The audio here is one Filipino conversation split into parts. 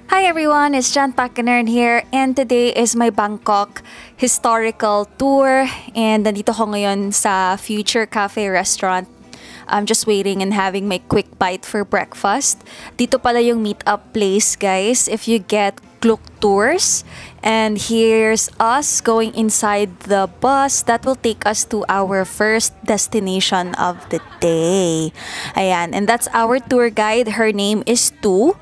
Hi everyone, it's Jan Pakinern here and today is my Bangkok historical tour and nandito ko ngayon sa Future Cafe Restaurant. I'm just waiting and having my quick bite for breakfast. Dito pala yung meet-up place, guys, if you get Klook Tours. And here's us going inside the bus that will take us to our first destination of the day. Ayan, and that's our tour guide. Her name is Tu.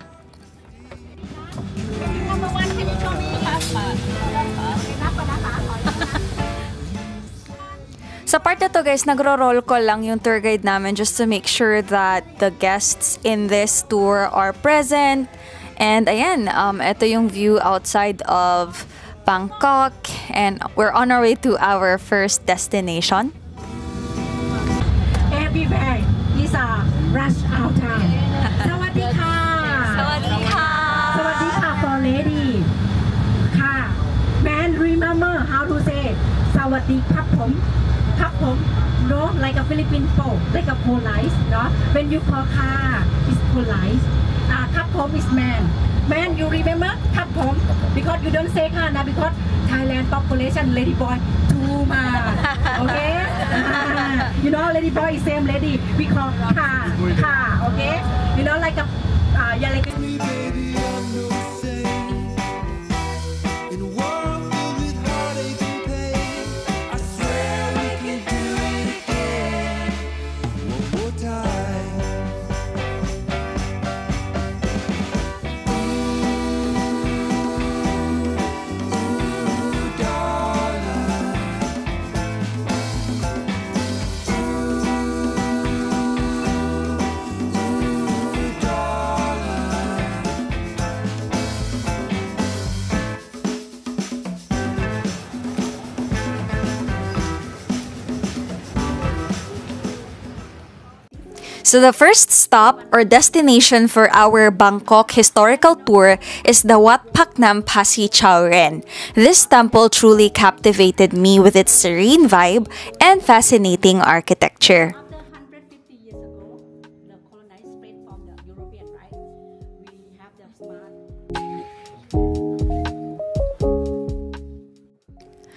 Sa part na to guys, nagro-roll call lang yung tour guide namin just to make sure that the guests in this tour are present. And ayan, ito yung view outside of Bangkok and we're on our way to our first destination. Everywhere is a rush hour time. Sawadika! Sawadika! Sawadika for lady. Ka. Man, remember how to say Sawadika pom. Kapom, no, like a Philippine folk, like a polite, no. When you call ka, it's polite. Kapom is man. Man, you remember kapom because you don't say ka now because Thailand population lady boy too much. Okay? You know, lady boy is same lady. We call ka. Okay? You know, like a yeah, like a. So the first stop or destination for our Bangkok historical tour is the Wat Phak Nam Pasi Chao Ren. This temple truly captivated me with its serene vibe and fascinating architecture.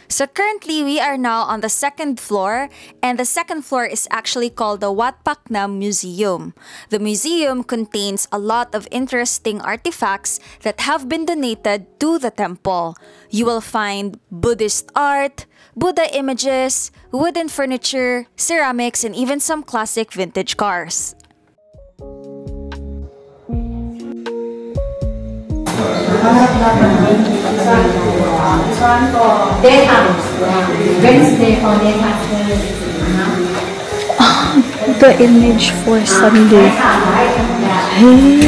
So currently, we are now on the second floor, and the second floor is actually called the Wat Phak Nam Museum. The museum contains a lot of interesting artifacts that have been donated to the temple. You will find Buddhist art, Buddha images, wooden furniture, ceramics, and even some classic vintage cars. Daytime. Wednesday for daytime. The image for Sunday. Hey.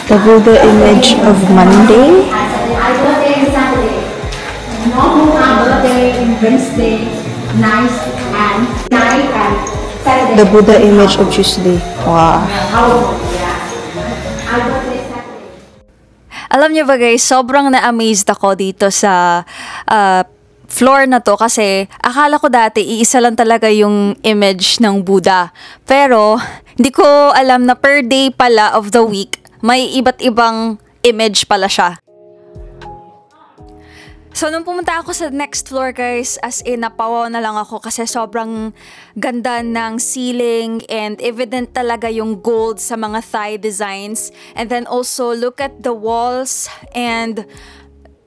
The Buddha image of Monday. The Buddha image of Tuesday. Wow. Alam niyo ba guys, sobrang na-amazed ako dito sa floor na to kasi akala ko dati iisa lang talaga yung image ng Buddha. Pero hindi ko alam na per day pala of the week, may iba't ibang image pala siya. So, nung pumunta ako sa next floor, guys, as in, napawaw na lang ako kasi sobrang ganda ng ceiling and evident talaga yung gold sa mga thigh designs. And then also, look at the walls and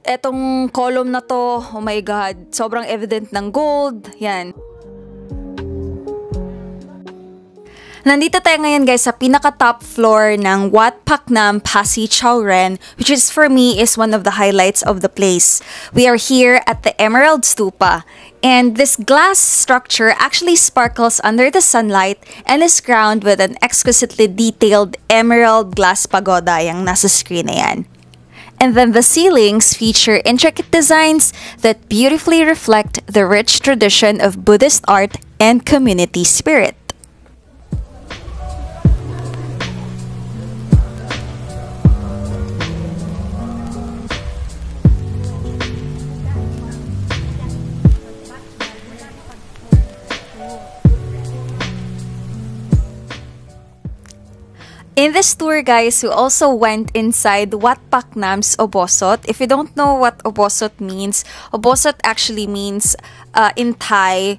etong column na to, oh my God, sobrang evident ng gold. Yan. Nandito tayo ngayon guys sa pinaka-top floor ng Wat Phak Nam Pasi Chao Ren, which is for me is one of the highlights of the place. We are here at the Emerald Stupa, and this glass structure actually sparkles under the sunlight and is crowned with an exquisitely detailed emerald glass pagoda yung nasa screen na yan. And then the ceilings feature intricate designs that beautifully reflect the rich tradition of Buddhist art and community spirit. In this tour, guys, we also went inside Wat Phak Nam's Obosot. If you don't know what Obosot means actually means in Thai,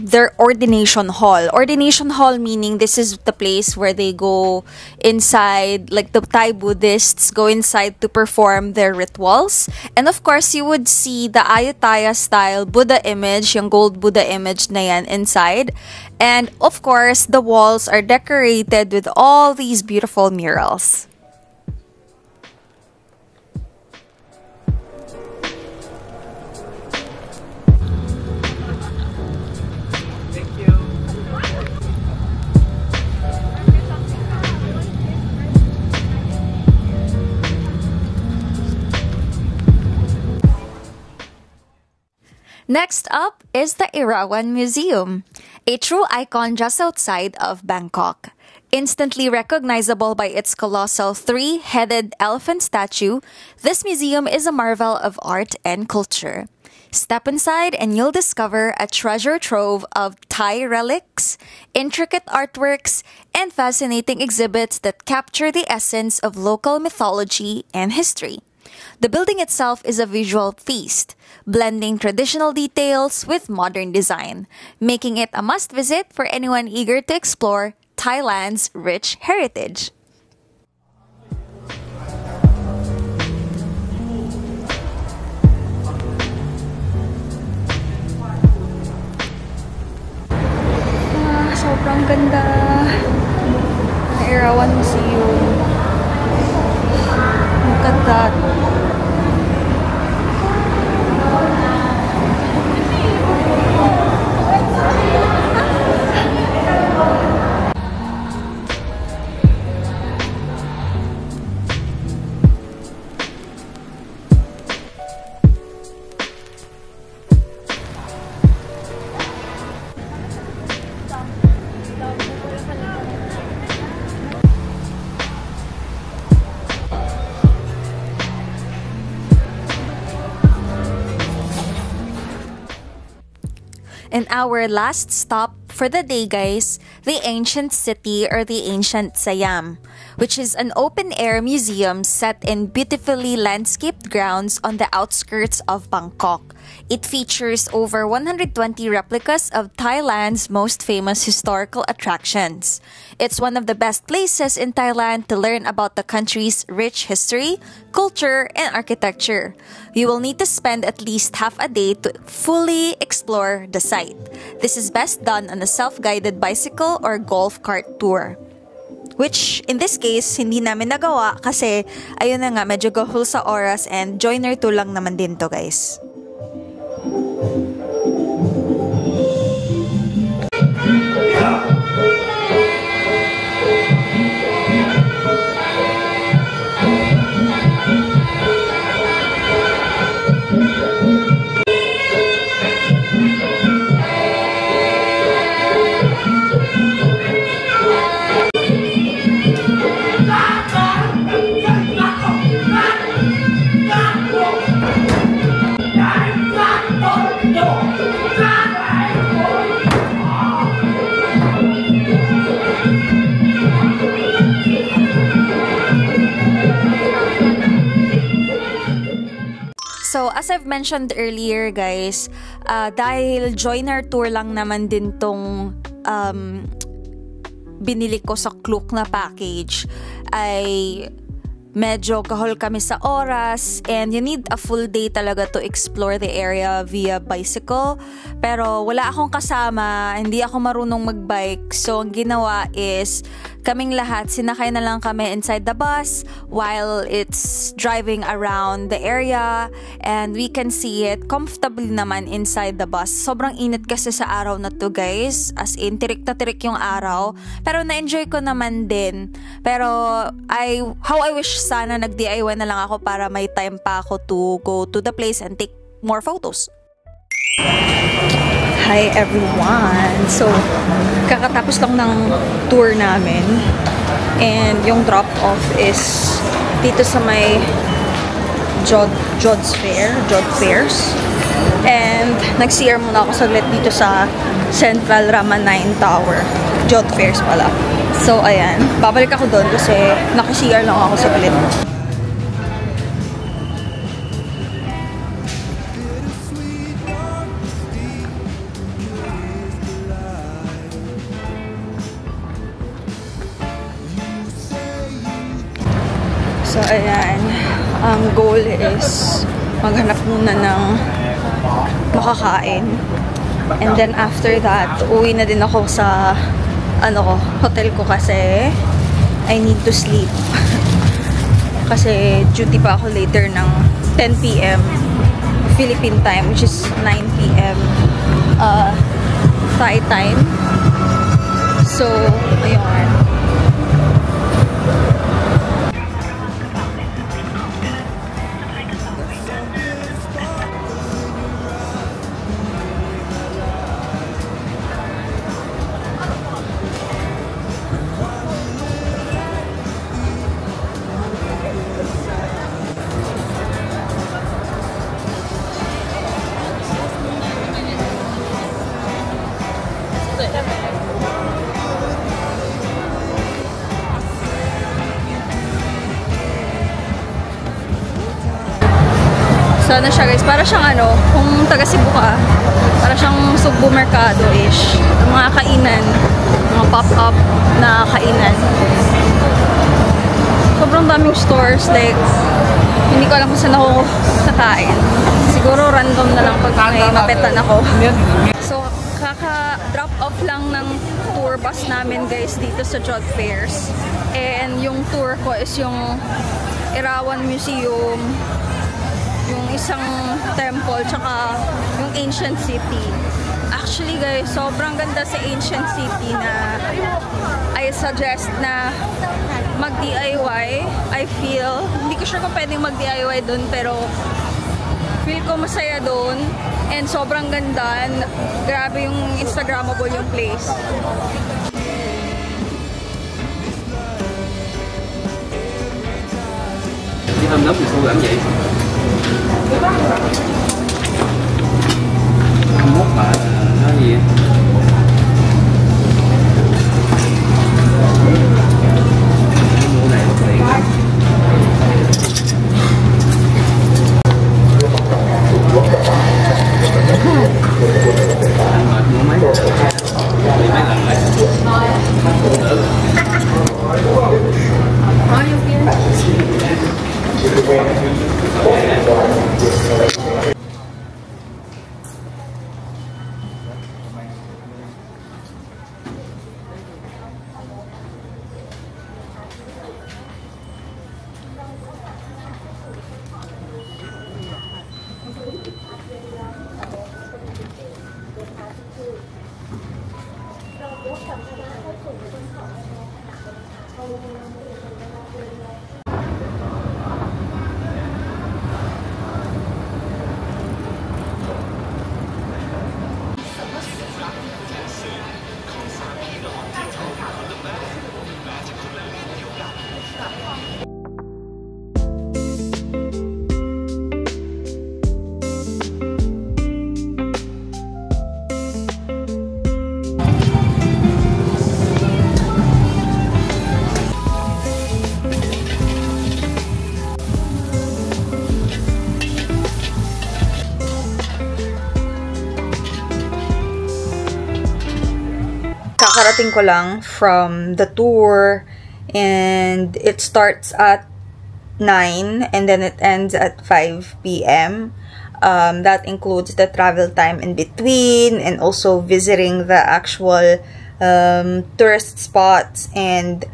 their ordination hall. Ordination hall meaning this is the place where they go inside, like the Thai Buddhists go inside to perform their rituals. And of course, you would see the Ayutthaya style Buddha image, yung gold Buddha image na yan inside. And of course, the walls are decorated with all these beautiful murals. Next up is the Erawan Museum, a true icon just outside of Bangkok. Instantly recognizable by its colossal three-headed elephant statue, this museum is a marvel of art and culture. Step inside and you'll discover a treasure trove of Thai relics, intricate artworks, and fascinating exhibits that capture the essence of local mythology and history. The building itself is a visual feast, blending traditional details with modern design, making it a must-visit for anyone eager to explore Thailand's rich heritage. Sobrang ganda ng Erawan Museum. Look at that. And our last stop for the day, guys, the Ancient City or the Ancient Siam, which is an open-air museum set in beautifully landscaped grounds on the outskirts of Bangkok. It features over 120 replicas of Thailand's most famous historical attractions. It's one of the best places in Thailand to learn about the country's rich history, culture, and architecture. You will need to spend at least half a day to fully explore the site. This is best done on a self-guided bicycle or golf cart tour. Which, in this case, hindi namin nagawa kasi, ayun na nga, medyo gahul sa oras and joiner to lang naman din to, guys. So, as I've mentioned earlier, guys, dahil joiner tour lang naman din tong binili ko sa Klook na package, ay medyo kahol kami sa oras and you need a full day talaga to explore the area via bicycle. Pero wala akong kasama, hindi ako marunong magbike. So, ang ginawa is kaming lahat, sinakay na lang kami inside the bus while it's driving around the area and we can see it comfortably naman inside the bus. Sobrang init kasi sa araw na to, guys. As in, tirik na tirik yung araw. Pero na-enjoy ko naman din. Pero, how I wish sana nag-DIY na lang ako para may time pa ako to go to the place and take more photos. Hi everyone! So, kakatapos lang ng tour namin and yung drop-off is dito sa may Jod's Fairs and nag-CR muna ako saglit dito sa Central Rama 9 Tower. Jod Fairs pala. So, ayan. Babalik ako doon kasi naka-CR lang ako saglit. So, ayan. Ang goal is maghanap muna ng makakain. And then after that, uwi na din ako sa hotel ko kasi I need to sleep. Kasi duty pa ako later ng 10 p.m. Philippine time, which is 9 p.m. Thai time. So, ayun. So, ano siya guys, para siyang kung taga Cebu ka, para siyang Sugbo Mercado-ish. Mga kainan, mga pop-up na kainan. Sobrang daming stores, like, hindi ko alam kung saan ako nakain. Siguro random na lang pag may mapetan ako. So, kaka-drop off lang ng tour bus namin guys dito sa Jod Fairs. And yung tour ko is yung Erawan Museum, yung isang temple, tsaka yung Ancient City. Actually guys, sobrang ganda sa Ancient City na I suggest na mag-DIY. I feel, hindi ko sure kung pwedeng mag-DIY dun, pero feel ko masaya dun. And sobrang ganda. Grabe yung Instagrammable yung place. Đi thăm lớp thì sao làm vậy? 21 mà nó gì? Mua này bất tiện lắm. Anh mệt mua mấy lần rồi. Kakarating ko lang from the tour, and it starts at 9 and then it ends at 5 p.m. That includes the travel time in between and also visiting the actual tourist spots. And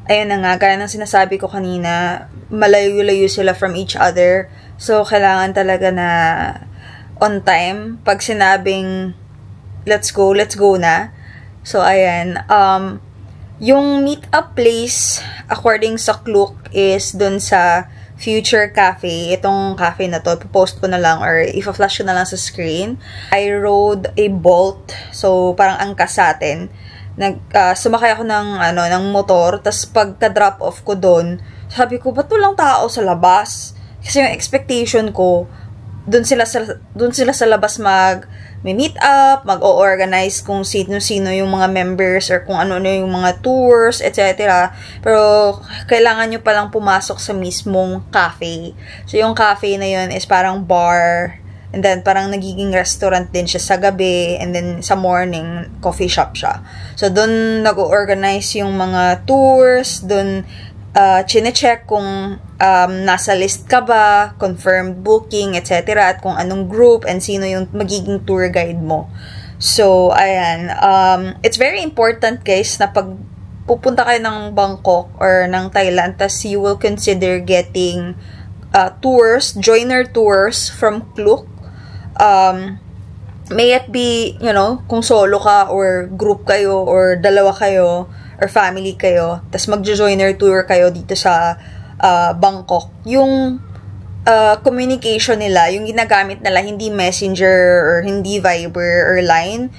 ayun na nga, gaya ng sinasabi ko kanina, malayo-layo sila from each other. So, kailangan talaga na on time. Pag sinabing, let's go na. So, ayan. Yung meet-up place, according sa Klook, is dun sa Future Cafe. Itong cafe na to, post ko na lang or ipa-flash ko na lang sa screen. I rode a Bolt. So, parang angkas sa atin. Sumakay ako ng motor. Tapos, pagka-drop off ko dun, sabi ko, ba't walang tao sa labas? Kasi yung expectation ko, dun sila sa labas may meet up, mag-o-organize kung sino-sino yung mga members or kung ano-ano yung mga tours, etc. Pero kailangan nyo palang pumasok sa mismong cafe. So yung cafe na yun is parang bar, and then parang nagiging restaurant din siya sa gabi, and then sa morning, coffee shop siya. So doon nag-o-organize yung mga tours, doon chine-check kung nasa list ka ba, confirmed booking, etc. At kung anong group and sino yung magiging tour guide mo. So, ayan. It's very important, guys, na pag pupunta kayo ng Bangkok or ng Thailand, tas you will consider getting tours, joiner tours from Klook. May it be, you know, kung solo ka or group kayo or dalawa kayo, or family kayo, tas magjo-joiner tour kayo dito sa Bangkok. Yung communication nila, yung ginagamit nila, hindi Messenger or hindi Viber or Line,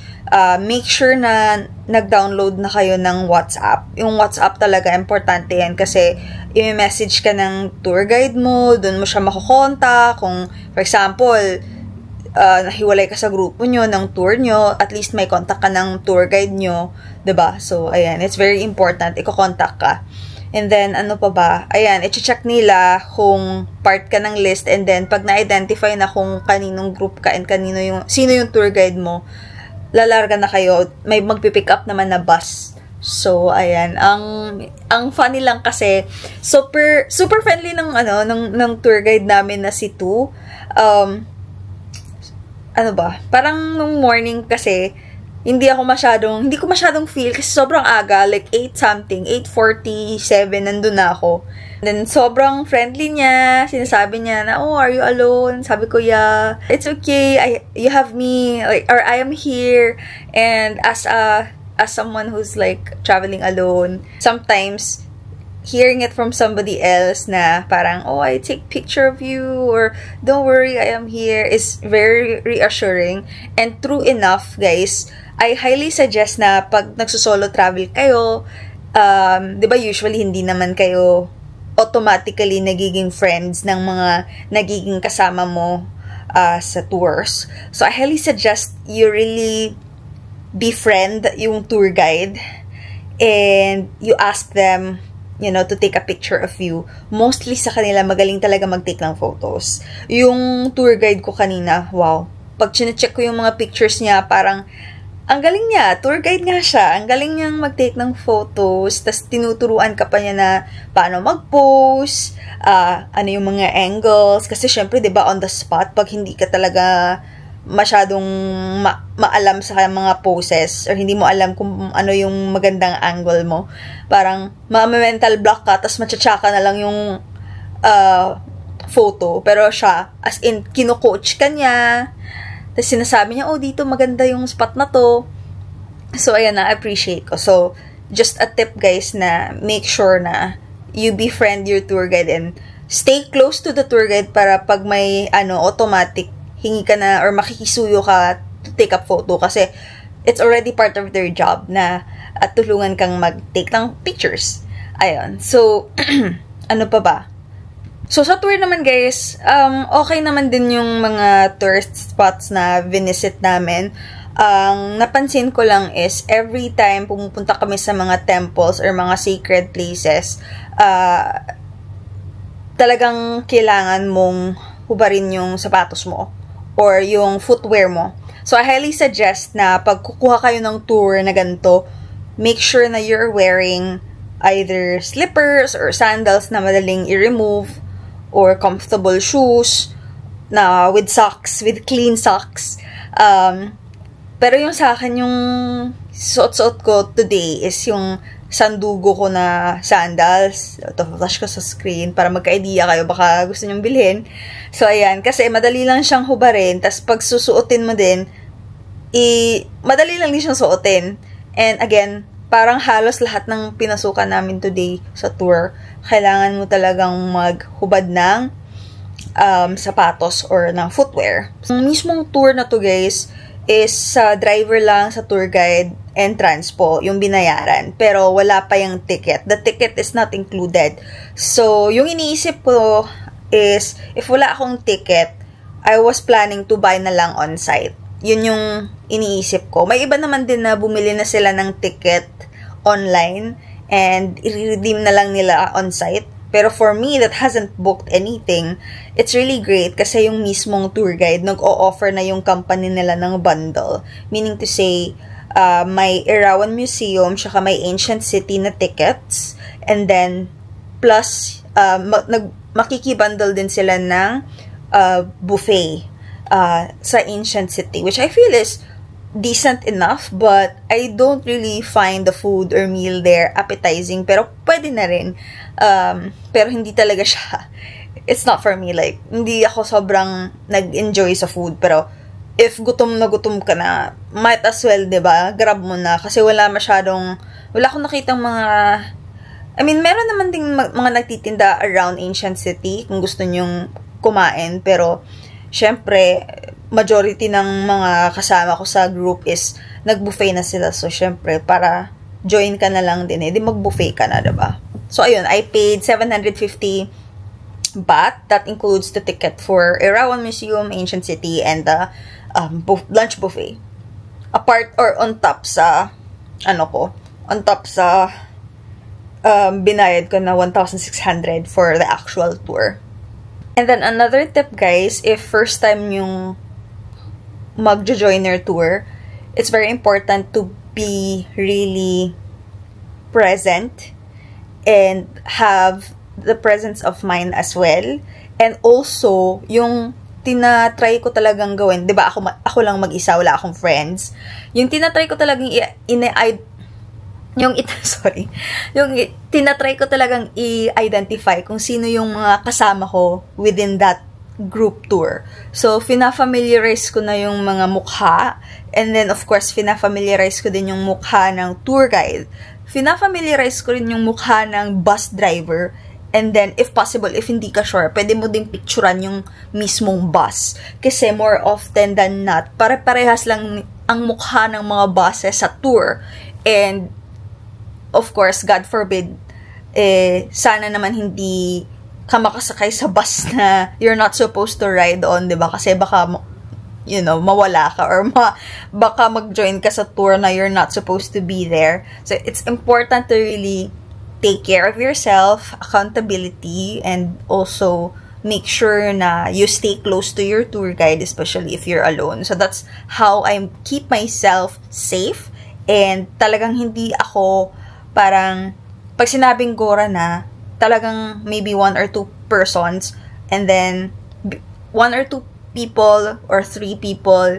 make sure na nag-download na kayo ng WhatsApp. Yung WhatsApp talaga, importante yan kasi i-message ka ng tour guide mo, dun mo siya makukonta. Kung, for example, nahiwalay ka sa grupo nyo, ng tour nyo, at least may contact ka ng tour guide nyo, diba? So, ayan, it's very important, iko-contact ka. And then, ano pa ba? Ayan, i-check nila kung part ka ng list, and then, pag na-identify na kung kaninong group ka and sino yung tour guide mo, lalarga na kayo, may magpipick up naman na bus. So, ayan, ang funny lang kasi, super friendly ng tour guide namin na si Tu. Ano ba, parang nung morning kasi, hindi ko masyadong feel kasi sobrang aga, like 8 something, 8:47, nandun na ako. And then, sobrang friendly niya, sinasabi niya na, oh, are you alone? Sabi ko, yeah, it's okay, you have me, like, or I am here. And as someone who's like traveling alone, sometimes, hearing it from somebody else na parang, oh, I take picture of you, or don't worry, I am here, is very reassuring. And true enough, guys, I highly suggest na pag nagsusolo travel kayo, di ba usually hindi naman kayo automatically nagiging friends ng mga nagiging kasama mo sa tours. So I highly suggest you really befriend yung tour guide and you ask them, you know, to take a picture of you. Mostly sa kanila, magaling talaga mag-take ng photos. Yung tour guide ko kanina, wow. Pag chinecheck ko yung mga pictures niya, parang, ang galing niya. Tour guide nga siya. Ang galing niyang mag-take ng photos. Tas tinuturuan ka pa niya na paano mag-pose, ano yung mga angles. Kasi syempre, di ba, on the spot, pag hindi ka talaga masyadong maalam sa mga poses or hindi mo alam kung ano yung magandang angle mo, parang ma-mental block ka tapos matchatsaka na lang yung photo. Pero siya, as in, kino-coach ka niya, tapos sinasabi niya, oh, dito maganda yung spot na to. So, ayan, na-appreciate ko. So, just a tip, guys, na make sure na you befriend your tour guide and stay close to the tour guide para pag may, automatic, hingi ka na or makikisuyo ka to take up photo kasi it's already part of their job na at tulungan kang mag-take ng pictures. Ayun. So, ano pa ba? So, sa tour naman, guys, okay naman din yung mga tourist spots na visit namin. Ang napansin ko lang is every time pumupunta kami sa mga temples or mga sacred places, talagang kailangan mong hubarin yung sapatos mo or yung footwear mo. So, I highly suggest na pag kukuha kayo ng tour na ganito, make sure na you're wearing either slippers or sandals na madaling i-remove or comfortable shoes na with socks, with clean socks. Pero yung sa akin, yung suot-suot ko today is yung sandugo ko na sandals. Ito, flash ko sa screen para magka-idea kayo. Baka gusto nyong bilhin. So, ayan. Kasi madali lang siyang hubarin. Tapos, pag susuotin mo din, madali lang din siyang suotin. And again, parang halos lahat ng pinasukan namin today sa tour, kailangan mo talagang maghubad ng sapatos or ng footwear. Ang mismong tour na to, guys, is sa driver lang, sa tour guide, and transpo, yung binayaran. Pero wala pa yung ticket. The ticket is not included. So, yung iniisip ko is, if wala akong ticket, I was planning to buy na lang on-site. yun yung iniisip ko. May iba naman din na bumili na sila ng ticket online and i-redeem na lang nila on-site. Pero for me, that hasn't booked anything, it's really great kasi yung mismong tour guide nag-o-offer na yung company nila ng bundle. Meaning to say, may Erawan Museum, saka may Ancient City na tickets, and then, plus, makikibundle din sila ng buffet sa Ancient City, which I feel is decent enough, but I don't really find the food or meal there appetizing, pero pwede na rin. Pero hindi talaga siya, it's not for me, like, hindi ako sobrang nag-enjoy sa food, pero if gutom na gutom ka na, might as well, diba, grab mo na, kasi wala akong nakitang mga, I mean, meron naman ding mga nagtitinda around Ancient City, kung gusto nyong kumain, pero, syempre, majority ng mga kasama ko sa group is nag-buffet na sila. So, syempre, para join ka na lang din, di mag-buffet ka na, diba? So, ayun, I paid 750 baht. That includes the ticket for Erawan Museum, Ancient City, and the lunch buffet. Apart or on top sa, binayad ko na 1,600 for the actual tour. And then, another tip, guys, if first time yung mag-join your tour, it's very important to be really present and have the presence of mind as well. And also, yung tinatry ko talagang gawin, di ba, ako lang mag-isa, wala akong friends. Yung tinatry ko talagang tinatry ko talagang i-identify kung sino yung mga kasama ko within that group tour. So, fina-familiarize ko na yung mga mukha, and then, of course, fina-familiarize ko din yung mukha ng tour guide. Fina-familiarize ko rin yung mukha ng bus driver, and then, if possible, if hindi ka sure, pwede mo ding picturean yung mismong bus. Kasi, more often than not, pare-parehas lang ang mukha ng mga buses sa tour. And, of course, God forbid, sana naman hindi ka makasakay sa bus na you're not supposed to ride on, diba? Kasi baka, mawala ka or baka mag-join ka sa tour na you're not supposed to be there. So, it's important to really take care of yourself, accountability, and also make sure na you stay close to your tour guide, especially if you're alone. So, that's how I keep myself safe, and talagang hindi ako parang, pag sinabing Gora na, talagang maybe 1 or 2 persons, and then 1 or 2 people or 3 people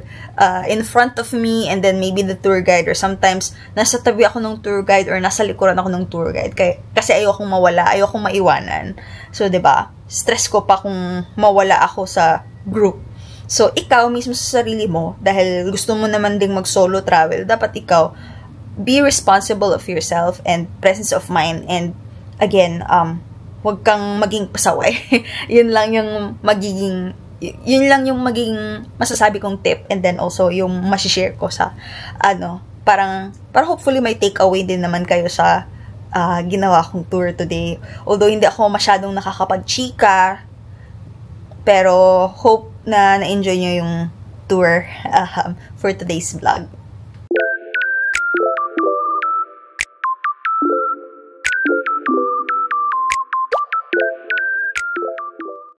in front of me, and then maybe the tour guide, or sometimes nasa tabi ako ng tour guide or nasa likuran ako ng tour guide kasi ayokong mawala, ayokong maiwanan. So, 'di ba? Stress ko pa kung mawala ako sa group. So, ikaw mismo sa sarili mo, dahil gusto mo naman ding mag-solo travel, dapat ikaw be responsible of yourself and presence of mind, and again, wag kang maging pasaway. Yun lang yung magiging masasabi kong tip, and then also yung masishare ko sa para hopefully may take away din naman kayo sa ginawa kong tour today. Although hindi ako masyadong nakakapag-chika, pero hope na na-enjoy nyo yung tour for today's vlog.